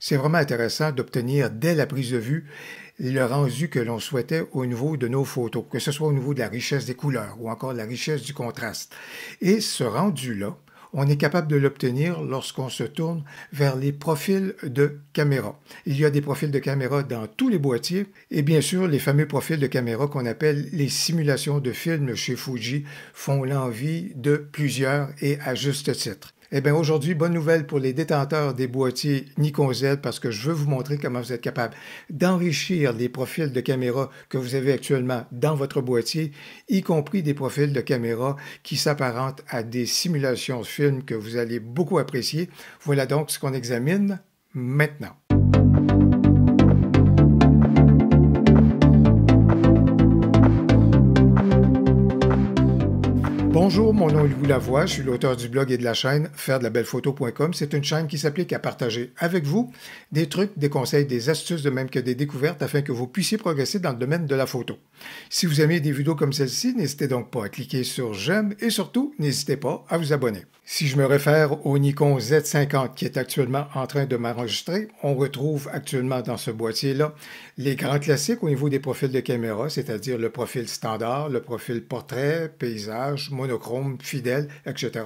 C'est vraiment intéressant d'obtenir dès la prise de vue le rendu que l'on souhaitait au niveau de nos photos, que ce soit au niveau de la richesse des couleurs ou encore de la richesse du contraste. Et ce rendu-là, on est capable de l'obtenir lorsqu'on se tourne vers les profils de caméra. Il y a des profils de caméra dans tous les boîtiers et bien sûr, les fameux profils de caméra qu'on appelle les simulations de films chez Fuji font l'envie de plusieurs et à juste titre. Eh bien, aujourd'hui, bonne nouvelle pour les détenteurs des boîtiers Nikon Z parce que je veux vous montrer comment vous êtes capable d'enrichir les profils de caméra que vous avez actuellement dans votre boîtier, y compris des profils de caméra qui s'apparentent à des simulations de films que vous allez beaucoup apprécier. Voilà donc ce qu'on examine maintenant. Bonjour, mon nom est Louis Lavoie, je suis l'auteur du blog et de la chaîne fairedelabelephoto.com. C'est une chaîne qui s'applique à partager avec vous des trucs, des conseils, des astuces, de même que des découvertes afin que vous puissiez progresser dans le domaine de la photo. Si vous aimez des vidéos comme celle-ci, n'hésitez donc pas à cliquer sur j'aime et surtout, n'hésitez pas à vous abonner. Si je me réfère au Nikon Z50 qui est actuellement en train de m'enregistrer, on retrouve actuellement dans ce boîtier-là les grands classiques au niveau des profils de caméra, c'est-à-dire le profil standard, le profil portrait, paysage, monochrome, fidèle, etc.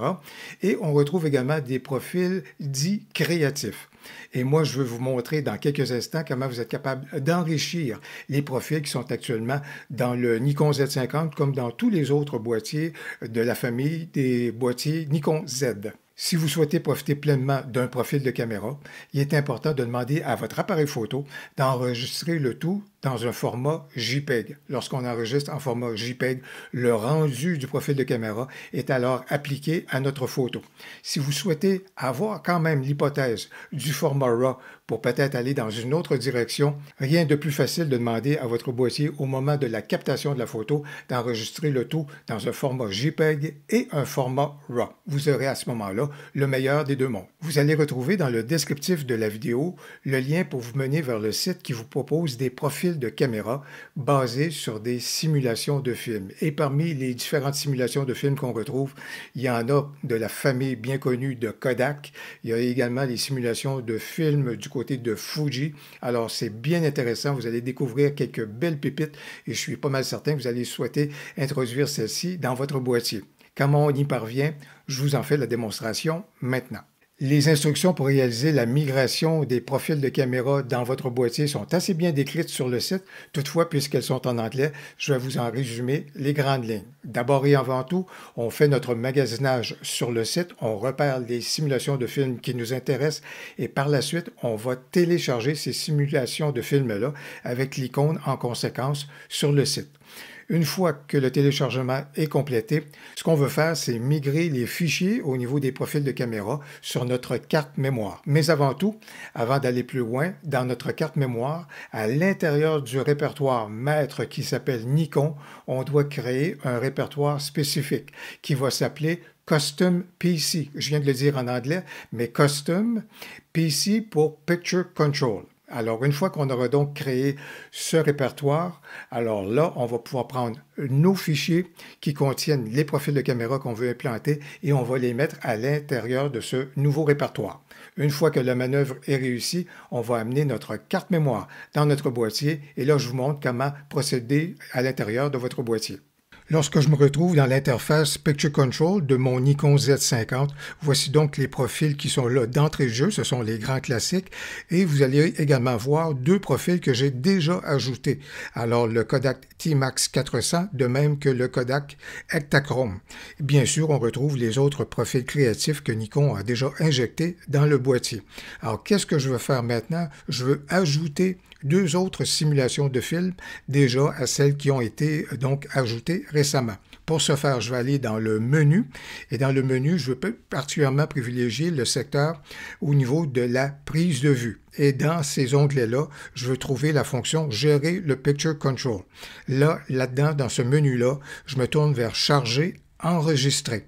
Et on retrouve également des profils dits créatifs. Et moi, je veux vous montrer dans quelques instants comment vous êtes capable d'enrichir les profils qui sont actuellement dans le Nikon Z50 comme dans tous les autres boîtiers de la famille des boîtiers Nikon Z. Si vous souhaitez profiter pleinement d'un profil de caméra, il est important de demander à votre appareil photo d'enregistrer le tout dans un format JPEG. Lorsqu'on enregistre en format JPEG, le rendu du profil de caméra est alors appliqué à notre photo. Si vous souhaitez avoir quand même l'hypothèse du format RAW pour peut-être aller dans une autre direction, rien de plus facile de demander à votre boîtier au moment de la captation de la photo d'enregistrer le tout dans un format JPEG et un format RAW. Vous aurez à ce moment-là le meilleur des deux mondes. Vous allez retrouver dans le descriptif de la vidéo le lien pour vous mener vers le site qui vous propose des profils de caméra basés sur des simulations de films. Et parmi les différentes simulations de films qu'on retrouve, il y en a de la famille bien connue de Kodak. Il y a également les simulations de films du côté de Fuji. Alors, c'est bien intéressant. Vous allez découvrir quelques belles pépites et je suis pas mal certain que vous allez souhaiter introduire celle-ci dans votre boîtier. Comment on y parvient? Je vous en fais la démonstration maintenant. Les instructions pour réaliser la migration des profils de caméra dans votre boîtier sont assez bien décrites sur le site. Toutefois, puisqu'elles sont en anglais, je vais vous en résumer les grandes lignes. D'abord et avant tout, on fait notre magasinage sur le site, on repère les simulations de films qui nous intéressent et par la suite, on va télécharger ces simulations de films-là avec l'icône en conséquence sur le site. Une fois que le téléchargement est complété, ce qu'on veut faire, c'est migrer les fichiers au niveau des profils de caméra sur notre carte mémoire. Mais avant tout, avant d'aller plus loin, dans notre carte mémoire, à l'intérieur du répertoire maître qui s'appelle Nikon, on doit créer un répertoire spécifique qui va s'appeler Custom PC. Je viens de le dire en anglais, mais Custom PC pour Picture Control. Alors, une fois qu'on aura donc créé ce répertoire, alors là, on va pouvoir prendre nos fichiers qui contiennent les profils de caméra qu'on veut implanter et on va les mettre à l'intérieur de ce nouveau répertoire. Une fois que la manœuvre est réussie, on va amener notre carte mémoire dans notre boîtier et là, je vous montre comment procéder à l'intérieur de votre boîtier. Lorsque je me retrouve dans l'interface Picture Control de mon Nikon Z50, voici donc les profils qui sont là d'entrée de jeu, ce sont les grands classiques, et vous allez également voir deux profils que j'ai déjà ajoutés. Alors le Kodak T-Max 400, de même que le Kodak Ektachrome. Bien sûr, on retrouve les autres profils créatifs que Nikon a déjà injectés dans le boîtier. Alors qu'est-ce que je veux faire maintenant? Je veux ajouter deux autres simulations de films déjà à celles qui ont été donc ajoutées récemment. Pour ce faire, je vais aller dans le menu et dans le menu, je veux particulièrement privilégier le secteur au niveau de la prise de vue. Et dans ces onglets-là, je veux trouver la fonction « Gérer le Picture Control ». Là-dedans, dans ce menu-là, je me tourne vers « Charger, enregistrer ».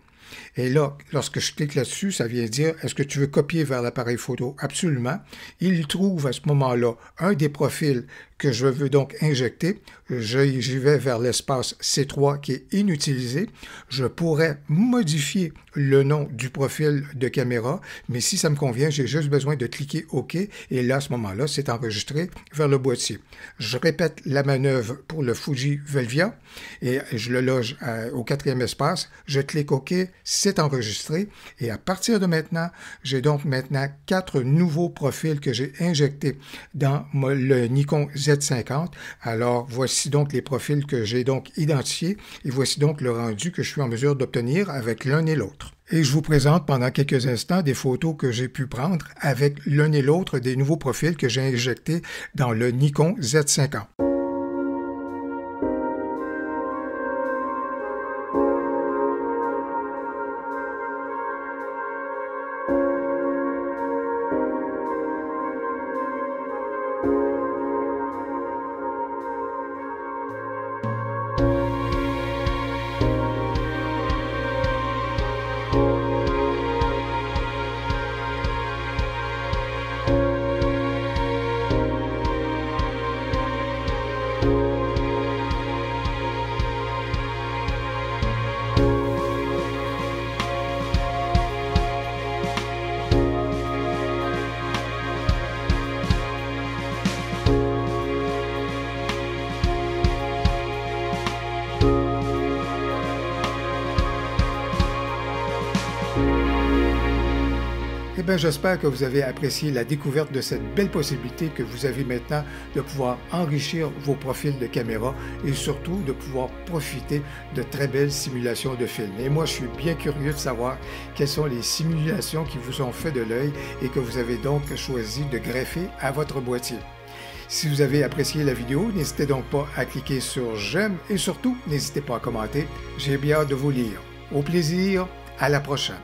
Et là, lorsque je clique là-dessus, ça vient dire « Est-ce que tu veux copier vers l'appareil photo? » Absolument. Il trouve à ce moment-là un des profils que je veux donc injecter. J'y vais vers l'espace C3 qui est inutilisé. Je pourrais modifier le nom du profil de caméra, mais si ça me convient, j'ai juste besoin de cliquer OK et là, à ce moment-là, c'est enregistré vers le boîtier. Je répète la manœuvre pour le Fuji Velvia et je le loge au 4e espace. Je clique OK, c'est enregistré et à partir de maintenant, j'ai donc maintenant 4 nouveaux profils que j'ai injectés dans le Nikon Z50. Alors, voici donc les profils que j'ai donc identifiés et voici donc le rendu que je suis en mesure d'obtenir avec l'un et l'autre. Et je vous présente pendant quelques instants des photos que j'ai pu prendre avec l'un et l'autre des nouveaux profils que j'ai injectés dans le Nikon Z50. Eh bien, j'espère que vous avez apprécié la découverte de cette belle possibilité que vous avez maintenant de pouvoir enrichir vos profils de caméra et surtout de pouvoir profiter de très belles simulations de films. Et moi, je suis bien curieux de savoir quelles sont les simulations qui vous ont fait de l'œil et que vous avez donc choisi de greffer à votre boîtier. Si vous avez apprécié la vidéo, n'hésitez donc pas à cliquer sur j'aime et surtout, n'hésitez pas à commenter. J'ai bien hâte de vous lire. Au plaisir, à la prochaine.